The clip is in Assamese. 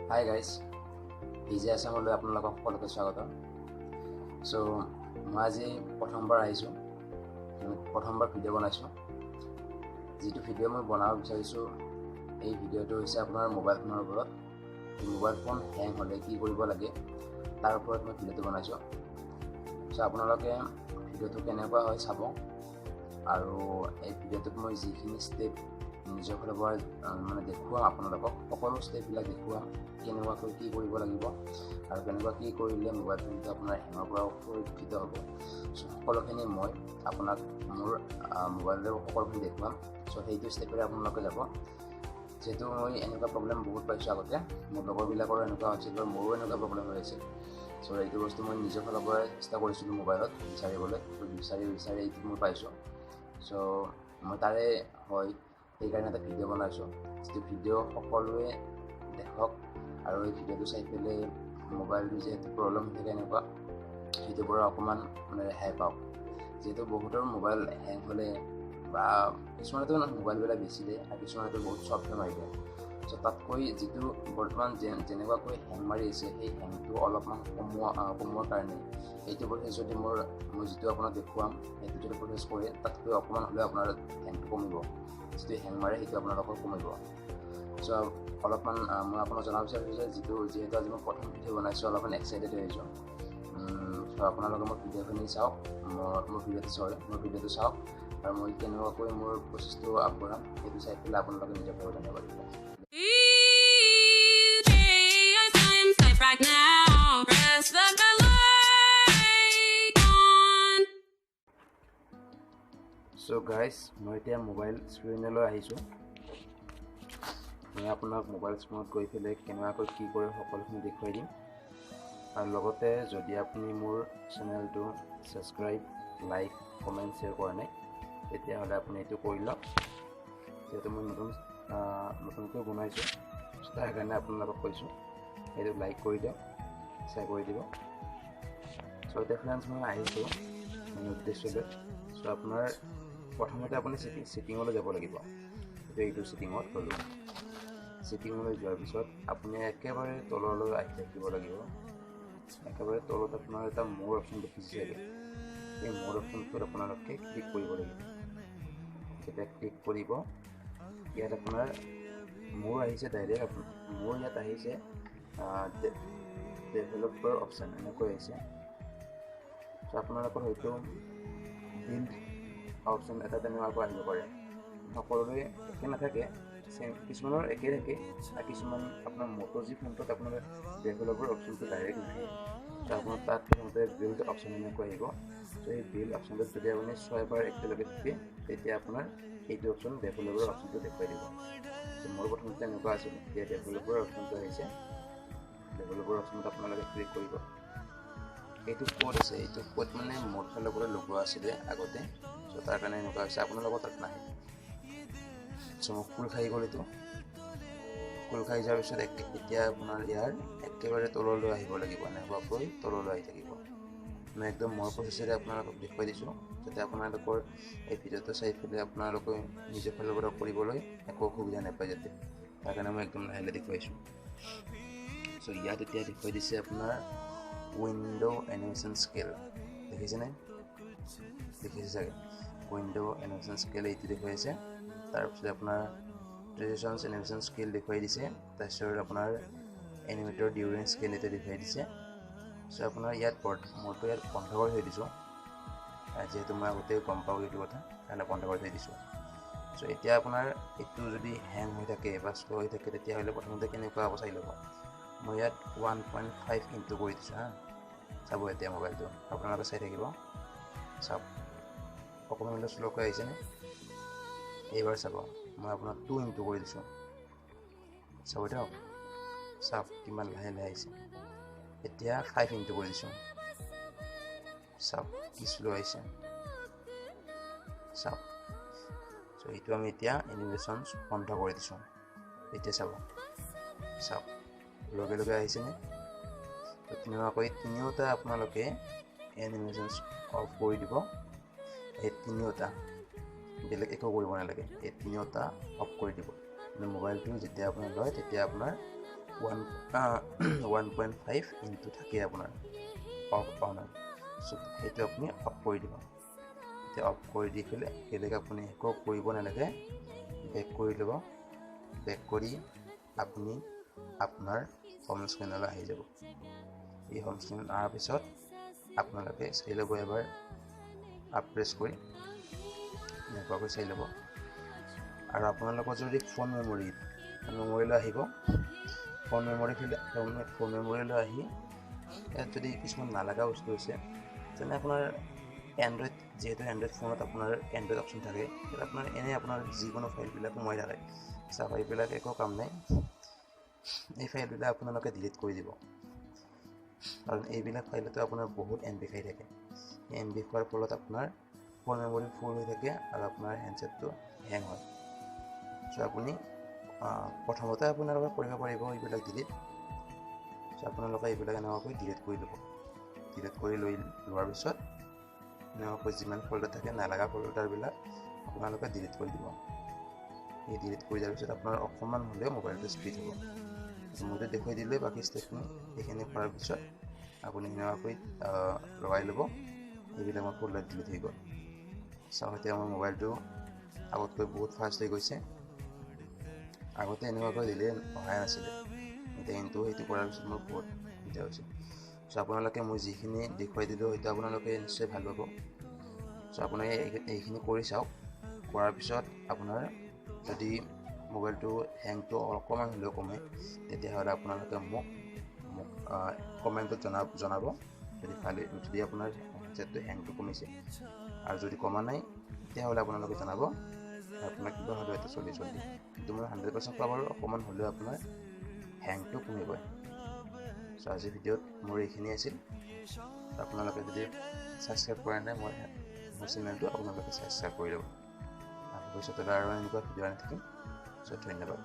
Hi guys, Liye Assamলৈ আপোনালোকক সকলোকে স্বাগত। So মই আজি প্ৰথমবাৰ আহিছোঁ, প্ৰথমবাৰ ভিডিঅ' বনাইছোঁ। যিটো ভিডিঅ' মই বনাব বিচাৰিছোঁ, এই ভিডিঅ'টো হৈছে আপোনাৰ মোবাইল ফোনৰ ওপৰত। মোবাইল ফোন হেং হ'লে কি কৰিব লাগে তাৰ ওপৰত মই ভিডিঅ'টো বনাইছোঁ। So আপোনালোকে ভিডিঅ'টো কেনেকুৱা হয় চাব, আৰু এই ভিডিঅ'টোত মই যিখিনি ষ্টেপ নিজৰ ফালৰ পৰা মানে দেখুৱাম আপোনালোকক, সকলো ষ্টেপবিলাক দেখুৱাম, কেনেকুৱাকৈ কি কৰিব লাগিব আৰু কেনেকুৱা কি কৰিলে মোবাইল ফোনটো আপোনাৰ হেঙৰ পৰা সুৰক্ষিত হ'ব। সকলোখিনি মই আপোনাক মোৰ মোবাইলৰ সকলোখিনি দেখুৱাম। চ' সেইটো ষ্টেপেৰে আপোনালোকে যাব। যিহেতু মই এনেকুৱা প্ৰব্লেম বহুত পাইছোঁ আগতে, মোৰ লগৰবিলাকৰো এনেকুৱা হৈছিল বা মোৰো এনেকুৱা প্ৰব্লেম হৈ আছিল। চ' এইটো বস্তু মই নিজৰ ফালৰ পৰাই চেষ্টা কৰিছিলোঁ মোবাইলত বিচাৰিবলৈ, বিচাৰি এইটো মই পাইছোঁ। চ' মই তাৰে হয় সেইকাৰণে এটা ভিডিঅ' বনাইছোঁ। যিটো ভিডিঅ' সকলোৱে দেখক আৰু এই ভিডিঅ'টো চাই পেলাই মোবাইলটো যিহেতু প্ৰব্লেম হৈ থাকে এনেকুৱা, সেইটোৰ পৰা অকণমান মানে ৰেহাই পাওক। যিহেতু বহুতৰ মোবাইল হেং হ'লে বা কিছুমানেতো মোবাইলবিলাক বেছি দিয়ে আৰু কিছুমানেতো বহুত চফ্টৱেৰ মাৰি দিয়ে। চ' তাতকৈ যিটো বৰ্তমান যেনেকুৱাকৈ হেং মাৰি আছে, সেই হেংটো অলপমান কমোৱাৰ কাৰণে এইটো প্ৰচেছ যদি মই যিটো আপোনাক দেখুৱাম, সেইটো যদি প্ৰচেছ কৰে তাতকৈ অকণমান হ'লেও আপোনাৰ হেংটো কমিব। যিটো হেং মাৰে সেইটো আপোনালোকৰ কমিব। চ' অলপমান মই আপোনাক জনাব বিচাৰিছোঁ যে যিহেতু আজি মই প্ৰথম ভিডিঅ' বনাইছোঁ, অলপমান এক্সাইটেড হৈ আহিছোঁ। চ' আপোনালোকে মোৰ ভিডিঅ'খিনি চাওক, মোৰ ভিডিঅ'টো চাওক আৰু মই কেনেকুৱাকৈ মোৰ প্ৰচেছটো আগবঢ়াম সেইটো চাই পেলাই আপোনালোকে নিজৰ ঘৰত জানিব পাৰিব। চ' গাইজ, মই এতিয়া মোবাইল স্ক্ৰীণলৈ আহিছোঁ। মই আপোনাক মোবাইল স্ক্ৰীণত গৈ পেলাই কেনেকুৱাকৈ কি কৰে সকলোখিনি দেখুৱাই দিম। আৰু লগতে যদি আপুনি মোৰ চেনেলটো ছাবস্ক্ৰাইব, লাইক, কমেণ্ট, শ্বেয়াৰ কৰা নাই, তেতিয়াহ'লে আপুনি এইটো কৰি লওক। যিহেতু মই নতুনকৈ বনাইছোঁ, তাৰ কাৰণে আপোনালোকক কৈছোঁ সেইটো লাইক কৰি দিয়ক, শ্বেয়াৰ কৰি দিব। চ' এতিয়া ফ্ৰেণ্ডছ, মই আহিছোঁ উদ্দেশ্যলৈ। চ' আপোনাৰ প্ৰথমতে আপুনি ছেটিঙলৈ যাব লাগিব। এইটো ছেটিঙত গ'লোঁ। ছেটিঙলৈ যোৱাৰ পিছত আপুনি একেবাৰে তললৈ আহি থাকিব লাগিব। একেবাৰে তলত আপোনাৰ এটা মোৰ অপশ্যন দেখিছে চাগে, এই মোৰ অপশ্যনটোত আপোনালোকে ক্লিক কৰিব লাগিব। যেতিয়া ক্লিক কৰিব, ইয়াত আপোনাৰ মোৰ আহিছে ডাইৰেক্ট, মোৰ ইয়াত আহিছে ডেভেলপাৰ অপশ্যন এনেকৈ আহিছে। চ' আপোনালোকৰ হয়তো বিল্ড অপশ্যন এটা তেনেকুৱাকৈ আহিব পাৰে। সকলোৰে একে নাথাকে, কিছুমানৰ একে থাকে আৰু কিছুমান আপোনাৰ মট'জি ফোনটোত আপোনাৰ ডেভেলপাৰ অপশ্যনটো ডাইৰেক্ট নাহে। চ' আপোনাৰ তাত প্ৰথমতে বিল্ড অপশ্যন এনেকৈ আহিব। চ' সেই বিল্ড অপশ্যনটোত যদি আপুনি 6 বাৰ একেলগে থাকে, তেতিয়া আপোনাৰ এইটো অপশ্যন ডেভেলপাৰ অপশ্যনটো দেখুৱাই দিব। চ' মোৰ প্ৰথমতে এনেকুৱা আছিল, এতিয়া ডেভেলপাৰ অপশ্যনটো আহিছে। ডেভেলপাৰ অপশ্যনটো আপোনালোকে ক্লিক কৰিব। এইটো ক'ড আছে, এইটো ক'ড মানে মোৰ ফালৰ পৰা লগোৱা আছিলে আগতে। চ' তাৰ কাৰণে এনেকুৱা হৈছে, আপোনালোকৰ তাত নাহে। চ' মই খোল খাই গ'ল। এইটো খোল খাই যোৱাৰ পিছত এতিয়া আপোনাৰ ইয়াৰ একেবাৰে তললৈ আহিব লাগিব, এনেকুৱাকৈ তললৈ আহি থাকিব। মই একদম মোৰ প্ৰচেছেৰে আপোনালোকক দেখুৱাই দিছোঁ, যাতে আপোনালোকৰ এই ভিডিঅ'টো চাই পেলাই আপোনালোকে নিজৰ ফালৰ পৰা কৰিবলৈ একো অসুবিধা নাপায় যাতে। তাৰ কাৰণে মই একদম লাহে লাহে দেখুৱাইছোঁ। চ' ইয়াত এতিয়া দেখুৱাই দিছে আপোনাৰ উইণ্ড' এনিমেশ্যন স্কেল। দেখিছেনে? দেখিছে চাগে উইণ্ড' এনিমেশ্যন স্কেল এইটো দেখুৱাইছে। তাৰপিছত আপোনাৰ ট্ৰেডিশ্যনছ এনিমেশ্যন স্কেল দেখুৱাই দিছে। তাৰপিছত আপোনাৰ এনিমেটৰ ডিউৰেঞ্চ স্কেল এইটো দেখুৱাই দিছে। চ' আপোনাৰ ইয়াত মোৰতো ইয়াত বন্ধ কৰি থৈ দিছোঁ, যিহেতু মই আগতে গম পাওঁ এইটো কথা, কাৰণে বন্ধ কৰি থৈ দিছোঁ। চ' এতিয়া আপোনাৰ এইটো যদি হেং হৈ থাকে বা শ্ল' হৈ থাকে, তেতিয়াহ'লে প্ৰথমতে কেনেকুৱা হ'ব চাই ল'ব। মই ইয়াত 1.5 ইনটু কৰি দিছোঁ হা। চাব এতিয়া মোবাইলটো আপোনালোকে চাই থাকিব। চাওক অকণমান হ'লেও শ্ল'কৈ আহিছেনে? এইবাৰ চাব, মই আপোনাক 2 ইনটু কৰি দিছোঁ। চাব দিয়ক, চাওক কিমান লাহে লাহে আহিছে। এতিয়া 5 ইনটু কৰি দিছোঁ। চাওক কি শ্ল' আহিছে, চাওক। চ' এইটো আমি এতিয়া এনিমেশ্যন বন্ধ কৰি দিছোঁ। এতিয়া চাওক লগে লগে আহিছেনে? তো তেনেকুৱাকৈ তিনিওটা আপোনালোকে এনিমেশ্যন অফ কৰি দিব। এই তিনিওটা, বেলেগ একো কৰিব নালাগে, এই তিনিওটা অফ কৰি দিব। মোবাইলটো যেতিয়া আপোনাৰ লয়, তেতিয়া আপোনাৰ 1.5 ইঞ্চি থাকে আপোনাৰ অফ অন চ' সেইটো আপুনি অফ কৰি দিব এতিয়া অফ কৰি দি পেলাই বেলেগ আপুনি একো কৰিব নালাগে বেক কৰি ল'ব বেক কৰি আপুনি আপোনাৰ হোম স্ক্ৰীনলৈ আহি যাব এই হোম স্ক্ৰীন অহাৰ পিছত আপোনালোকে চাই ল'ব এবাৰ আপ প্ৰেছ কৰি এনেকুৱাকৈ চাই ল'ব আৰু আপোনালোকৰ যদি ফোন মেমৰিলৈ আহিব ফোন মেমৰিলৈ আহি ইয়াত যদি কিছুমান নালাগা বস্তু আছে তেনে আপোনাৰ এণ্ড্ৰইড যিহেতু এণ্ড্ৰইড ফোনত আপোনাৰ এণ্ড্ৰইড অপশ্যন থাকে তাত আপোনাৰ এনেই আপোনাৰ যিকোনো ফাইলবিলাক সোমাই থাকে ফাইলবিলাক একো কাম নাই এই ফাইলবিলাক আপোনালোকে ডিলিট কৰি দিব কাৰণ এইবিলাক ফাইলতো আপোনাৰ বহুত MB খাই থাকে MB খোৱাৰ ফলত আপোনাৰ ফোন মেমৰি ফুল হৈ থাকে আৰু আপোনাৰ হেণ্ডছেটটো হেং হয় চ' আপুনি প্ৰথমতে আপোনালোকে কৰিব পাৰিব এইবিলাক ডিলিট চ' আপোনালোকে এইবিলাক এনেকুৱাকৈ ডিলিট কৰি ল'ব ডিলিট কৰি লোৱাৰ পিছত এনেকুৱাকৈ যিমান ফল্ডাৰ থাকে নালাগা ফল্ডাৰবিলাক আপোনালোকে ডিলিট কৰি দিব এই ডিলিট কৰি দিয়াৰ পিছত আপোনাৰ অকণমান হ'লেও মোবাইলটো স্পীড হ'ব মইতো দেখুৱাই দিলে বাকী ষ্টেপখিনি এইখিনি কৰাৰ পিছত আপুনি এনেকুৱাকৈ লগাই ল'ব এইবিলাক মোৰ ফল্ডাৰ ডিলিট হৈ গ'ল চাওঁ এতিয়া মোৰ মোবাইলটো আগতকৈ বহুত ফাষ্ট হৈ গৈছে আগতে এনেকুৱাকৈ দিলে অহাই নাছিলে এতিয়া কিন্তু সেইটো কৰাৰ পিছত মোৰ বহুত সুবিধা হৈছে চ' আপোনালোকে মই যিখিনি দেখুৱাই দিলোঁ সেইটো আপোনালোকে নিশ্চয় ভাল পাব চ' আপোনালোকে এইখিনি কৰি চাওক কৰাৰ পিছত আপোনাৰ যদি মোবাইলটো হেংটো অকণমান হ'লেও কমে তেতিয়াহ'লে আপোনালোকে মোক কমেণ্টত জনাব যদি আপোনাৰ হেণ্ডছেটটো হেংটো কমিছে আৰু যদি কমা নাই তেতিয়াহ'লে আপোনালোকে জনাব আপোনাৰ কিবা হ'লেও এইটো চলি কিন্তু মই 100% পাব আৰু অকণমান হ'লেও আপোনাৰ হেংটো কমিবই চ' আজিৰ ভিডিঅ'ত মোৰ এইখিনি আছিল আপোনালোকে যদি ছাবস্ক্ৰাইব কৰা নাই মোৰ চেনেলটো আপোনালোকে ছাবস্ক্ৰাইব কৰি ল'ব ভৱিষ্যতলৈ আৰু এনেকুৱা ভিডিঅ' আনি থাকিম চ' ধন্যবাদ